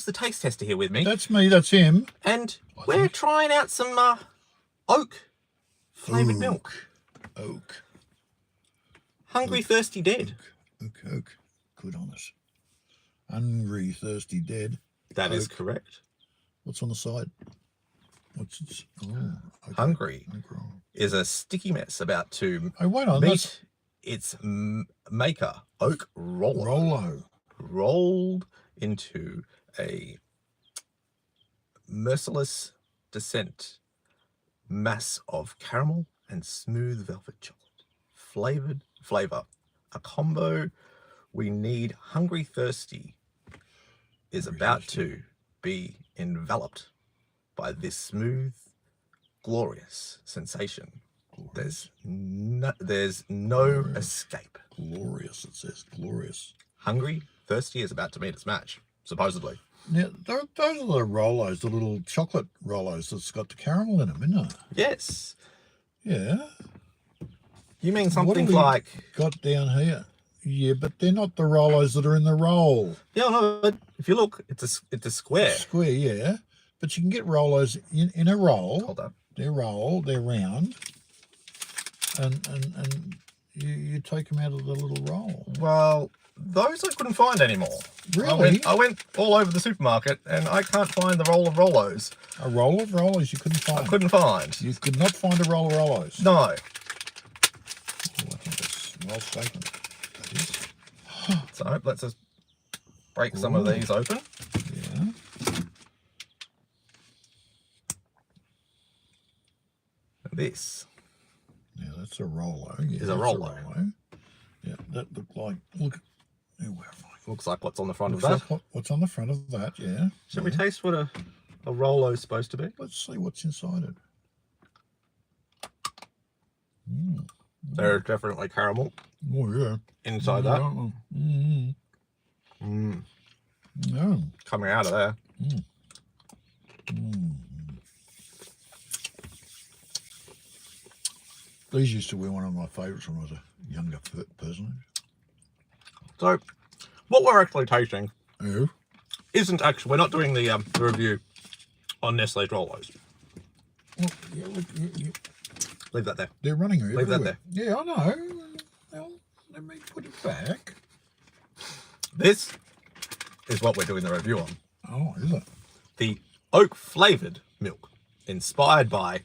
the taste tester here with me. That's me, that's him. And we're trying out some oak flavoured milk. Oak. Hungry, Thirsty, Dead. Oak. Good on us. Hungry, Thirsty, Dead. That is correct. What's on the side? What's it? Oh, okay. Hungry is a sticky mess about to meet its maker, Oak Rolo. Rolled into a merciless descent mass of caramel and smooth velvet chocolate. Flavor. A combo we need. Hungry Thirsty is about to be enveloped by this smooth, glorious sensation. There's no escape. Glorious, it says. Glorious. Hungry Thirsty is about to meet its match, supposedly. Now, those are the Rolos, the little chocolate Rolos that's got the caramel in them, isn't it? Yes. Yeah. You mean something like... got down here? Yeah, but they're not the Rolos that are in the roll. Yeah, no, but if you look, it's a square. Square, yeah. But you can get Rolos in a roll. Hold up. They're round. And you take them out of the little roll. Well, those I couldn't find anymore. Really? I went all over the supermarket and I can't find the roll of Rolos. A roll of Rolos you couldn't find? I couldn't find. You could not find a roll of Rolos? No. Oh, I think that's well shaken. That is. So let's just break some of these open. Yeah. This. Yeah, that's a Rolo. Yeah, is a Rolo. Yeah, that looked like... Look. Where am I? Looks like what's on the front of that. Like what's on the front of that, yeah. Shall we taste what a Rolo is supposed to be? Let's see what's inside it. There's definitely caramel. Oh, yeah. Inside that. No. Coming out of there. These used to be one of my favourites when I was a younger person. So, what we're actually tasting Oh. isn't actually... We're not doing the review on Nestle's Rolos. Well, yeah, look, Leave that there. they're running everywhere. Leave that there. Yeah, I know. Well, let me put it back. This is what we're doing the review on. Oh, is it? The oak flavoured milk, inspired by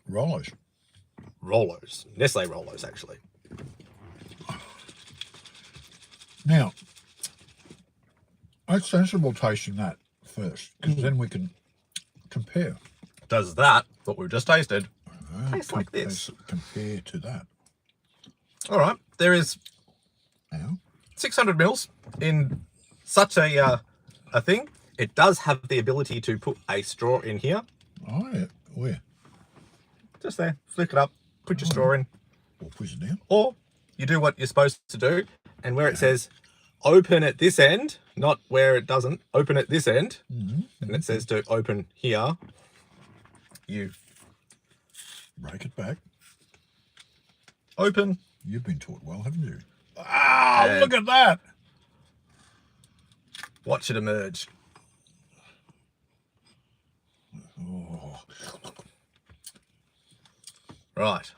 Rolos. Rolos. Nestle Rolos, actually. Now, it's sensible tasting that first, because then we can compare. Does that, what we've just tasted, taste like this? Compare to that. All right. There is 600 mils in such a thing. It does have the ability to put a straw in here. Oh, yeah. Where? Just there. Flick it up. Put your straw in. Or push it down. Or you do what you're supposed to do. And where it says open at this end, not where it doesn't, open at this end, and it says to open here, you break it back. Open. You've been taught well, haven't you? Ah, look at that. Watch it emerge. Oh. Right.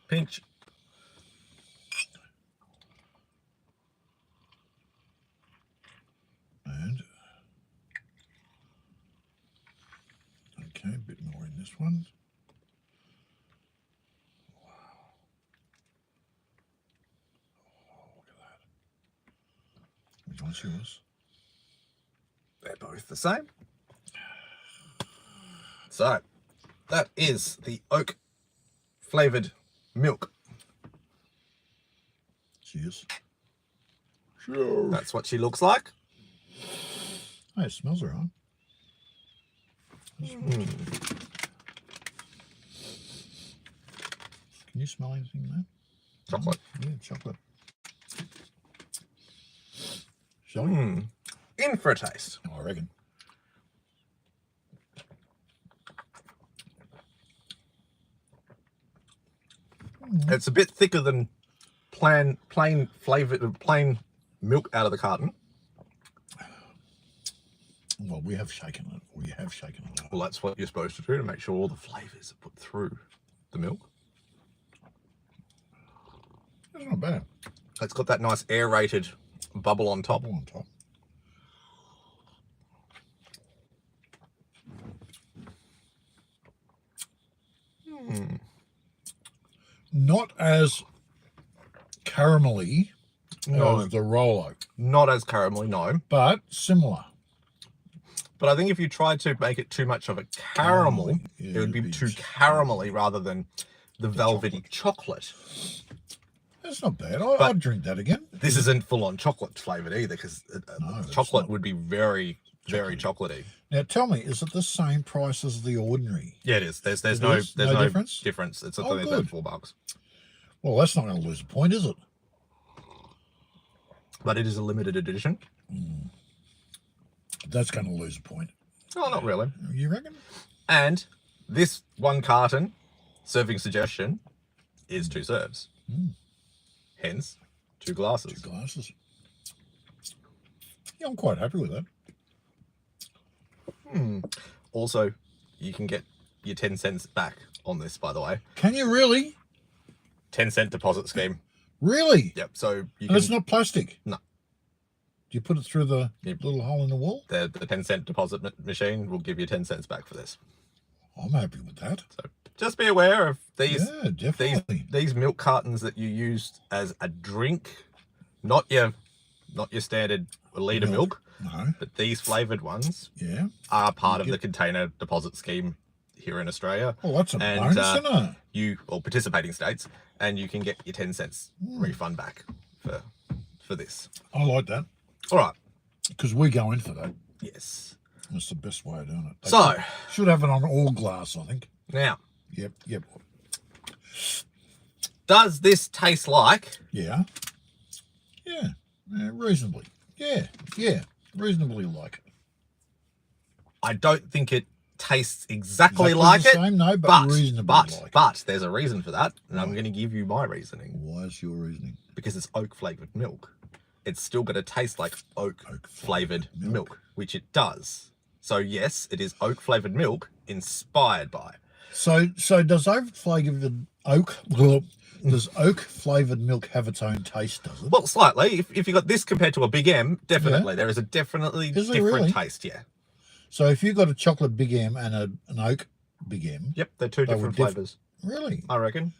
Pinch. And okay, a bit more in this one. Wow. Oh, look at that. Which one's yours? They're both the same. So, that is the oak flavoured milk. Cheers. Cheers. That's what she looks like. Hey, it smells all right. Can you smell anything there? Chocolate. Yeah, chocolate. Shall we? In for a taste. Oh, I reckon. It's a bit thicker than plain milk out of the carton. Well, we have shaken it. We have shaken it up. Well, that's what you're supposed to do to make sure all the flavours are put through the milk. It's not bad. It's got that nice aerated bubble on top. Bubble on top. Not as caramelly as the Rolo. Not as caramelly, no. But similar. But I think if you tried to make it too much of a caramel, Yeah, it would be too caramelly rather than the velvety chocolate. That's not bad. I'd drink that again. This isn't full-on chocolate flavoured either, because chocolate would be very, very chocolatey. Now tell me, is it the same price as the ordinary? Yeah, it is. There's no difference. It's only about $4. Well, that's not going to lose a point, is it? But it is a limited edition. That's going to lose a point. Oh, not really. You reckon? And this one carton serving suggestion is 2 serves. Hence, 2 glasses. 2 glasses. Yeah, I'm quite happy with that. Also, you can get your 10 cents back on this, by the way. Can you really? 10-cent deposit scheme. Really? Yep. So you And it's not plastic? No. Do you put it through the little hole in the wall? The 10-cent deposit machine will give you 10 cents back for this. I'm happy with that. So just be aware of these. Yeah, definitely. These milk cartons that you used as a drink, not your standard litre milk. No. But these flavoured ones are part of the container deposit scheme here in Australia. Oh, that's a bonus, isn't it? Participating states, and you can get your 10 cents refund back for this. I like that. All right. Because we go in for that. Yes. That's the best way of doing it. So should have it on all glass, I think. Now. Yep. Does this taste like? Yeah. Reasonably. Yeah. Reasonably like it. I don't think it tastes exactly like it. Same, no, but reasonably like it. But there's a reason for that, and I'm going to give you my reasoning. Why is your reasoning? Because it's oak flavored milk. It's still going to taste like oak flavored milk, which it does. So yes, it is oak flavored milk inspired by. So does oak flavored milk have its own taste? Does it? Well, slightly. If you got this compared to a Big M, definitely there is a definitely different taste. Yeah. So if you got a chocolate Big M and an oak Big M, yep, they're 2 different flavors. Really? I reckon.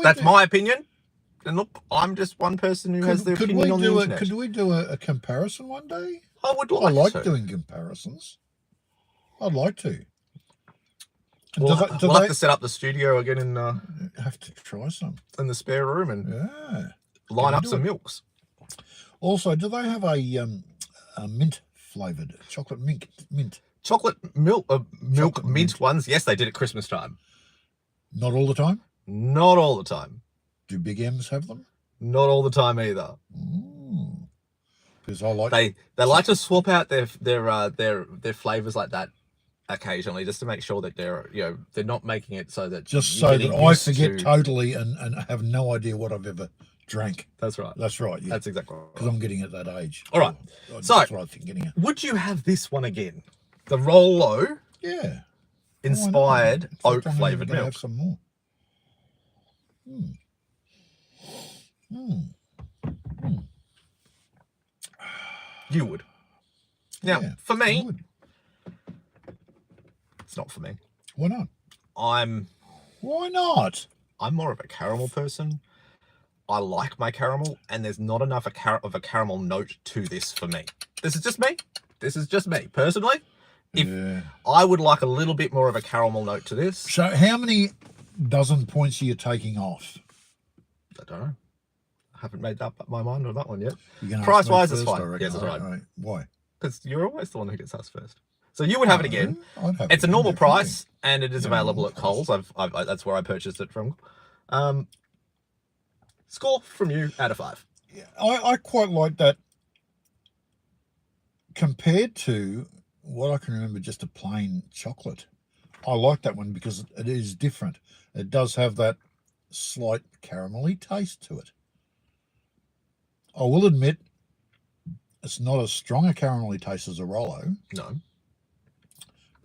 That's my opinion. And look, I'm just one person who has the opinion on the internet. Could we do a comparison one day? I would like to. I like doing comparisons. I'd like to. We'll have to set up the studio again in have to try some in the spare room and line up some milks. Also, do they have a mint flavored chocolate mint? Chocolate milk mint ones? Yes, they did at Christmas time. Not all the time. Not all the time. Do Big M's have them? Not all the time either. Because I like they like to swap out their flavors like that occasionally, just to make sure that they're not making it so that I forget totally and have no idea what I've ever drank. That's right. That's right. Yeah. That's exactly right. Because I'm getting at that age. All right. So that's what I think. Getting at. Would you have this one again? The Rolo. Yeah. Inspired oak flavored milk. Have some more. You would. Now, for me, it's not for me. Why not? Why not? I'm more of a caramel person. I like my caramel, and there's not enough of a caramel note to this for me. This is just me. Personally. I would like a little bit more of a caramel note to this. So how many dozen points are you taking off? I don't know. I haven't made up my mind on that one yet. Price-wise, it's fine. Yes, that's right. Why? Because you're always the one who gets asked first. So you would have it again. It's a normal price, and it is available at Coles. That's where I purchased it from. Score from you out of 5. Yeah, I quite like that compared to what I can remember, just a plain chocolate. I like that one because it is different. It does have that slight caramelly taste to it. I will admit it's not as strong a caramelly taste as a Rolo. No.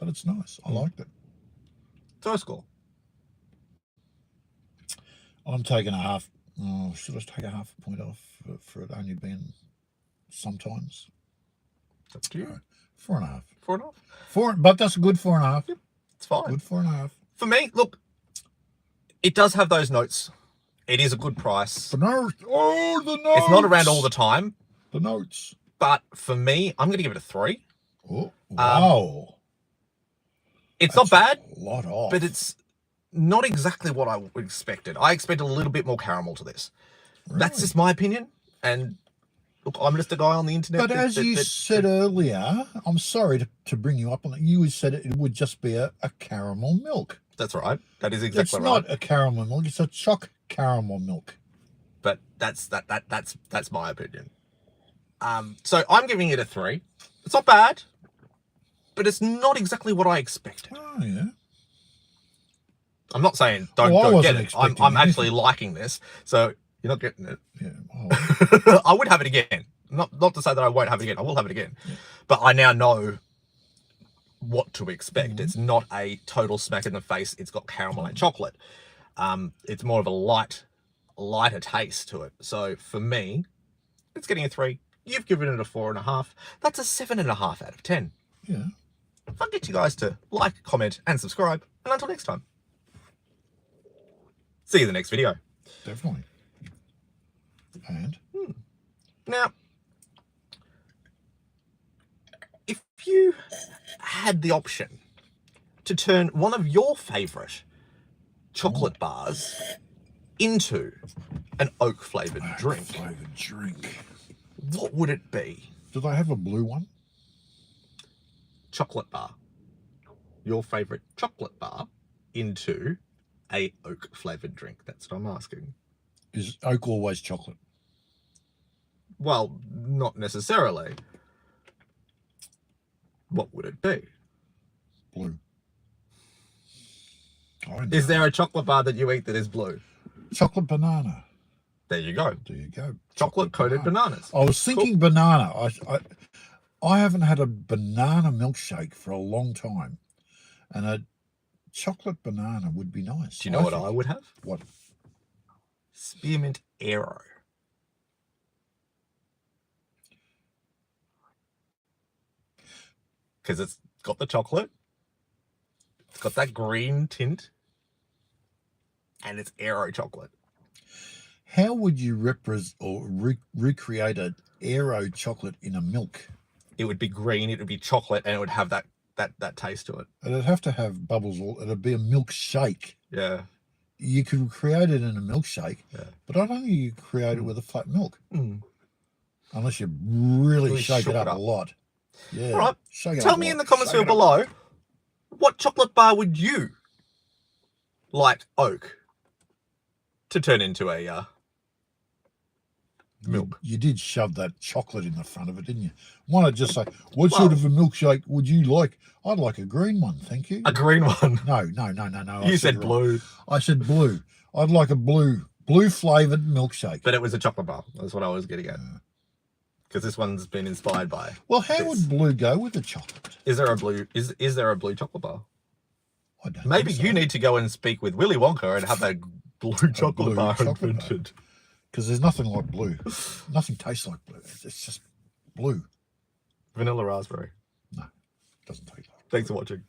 but it's nice. I liked it. So score. I'm taking a half. Oh, should I take a half a point off for it only being sometimes? It's up to you. 4.5. 4.5. But that's a good 4.5. Yep, it's fine. Good 4.5. For me, look, it does have those notes. It is a good price. The notes. Oh, the notes. It's not around all the time. The notes. But for me, I'm going to give it a 3. Oh, wow. It's not bad. A lot off. But it's not exactly what I expected. I expected a little bit more caramel to this. Really? That's just my opinion. And look, I'm just a guy on the internet. But as you said earlier, I'm sorry to bring you up on it. You said it would just be a caramel milk. That's right. That is exactly it's right. It's not a caramel milk. It's a choc caramel milk. But that's my opinion. So I'm giving it a 3. It's not bad, but it's not exactly what I expected. Oh yeah. I'm not saying don't get it. I'm actually liking this, so you're not getting it. Yeah. Oh. I would have it again. Not to say that I won't have it again. I will have it again. Yeah. But I now know what to expect. It's not a total smack in the face. It's got caramel and chocolate. It's more of a lighter taste to it. So for me, it's getting a 3. You've given it a 4.5. That's a 7.5 out of 10. Yeah. I'll get you guys to like, comment, and subscribe. And until next time, see you in the next video. Definitely. And? Now, if you had the option to turn one of your favourite chocolate bars into an oak-flavoured drink, what would it be? Do they have a blue one? Chocolate bar. Your favourite chocolate bar into a oak-flavoured drink. That's what I'm asking. Is oak always chocolate? Well, not necessarily. What would it be? Blue. Is there a chocolate bar that you eat that is blue? Chocolate banana. There you go. There you go. Chocolate-coated bananas. I was thinking banana. I haven't had a banana milkshake for a long time. And a chocolate banana would be nice. Do you know what I would have? What? Spearmint Aero. Because it's got the chocolate. It's got that green tint. And it's Aero chocolate. How would you recreate an Aero chocolate in a milk? It would be green, it would be chocolate, and it would have that taste to it. It'd have to have bubbles. It'd be a milkshake. Yeah. You could create it in a milkshake, yeah. But I don't think you could create it with a flat milk. Unless you really really shake it up a lot. Yeah. All right. Tell me in the comments field below, what chocolate bar would you like oak to turn into a milk? You did shove that chocolate in the front of it, didn't you? Why not just say, what sort of a milkshake would you like? I'd like a green one, thank you. A green one? No. You said blue. I said blue. I'd like a blue flavoured milkshake. But it was a chocolate bar. That's what I was getting at. Because this one's been inspired by. Well, how would blue go with the chocolate? Is there a blue? Is there a blue chocolate bar? I don't Maybe you need to go and speak with Willy Wonka and have that blue chocolate bar invented. Because there's nothing like blue. Nothing tastes like blue. It's just blue. Vanilla raspberry. No, it doesn't taste like. Thanks for watching.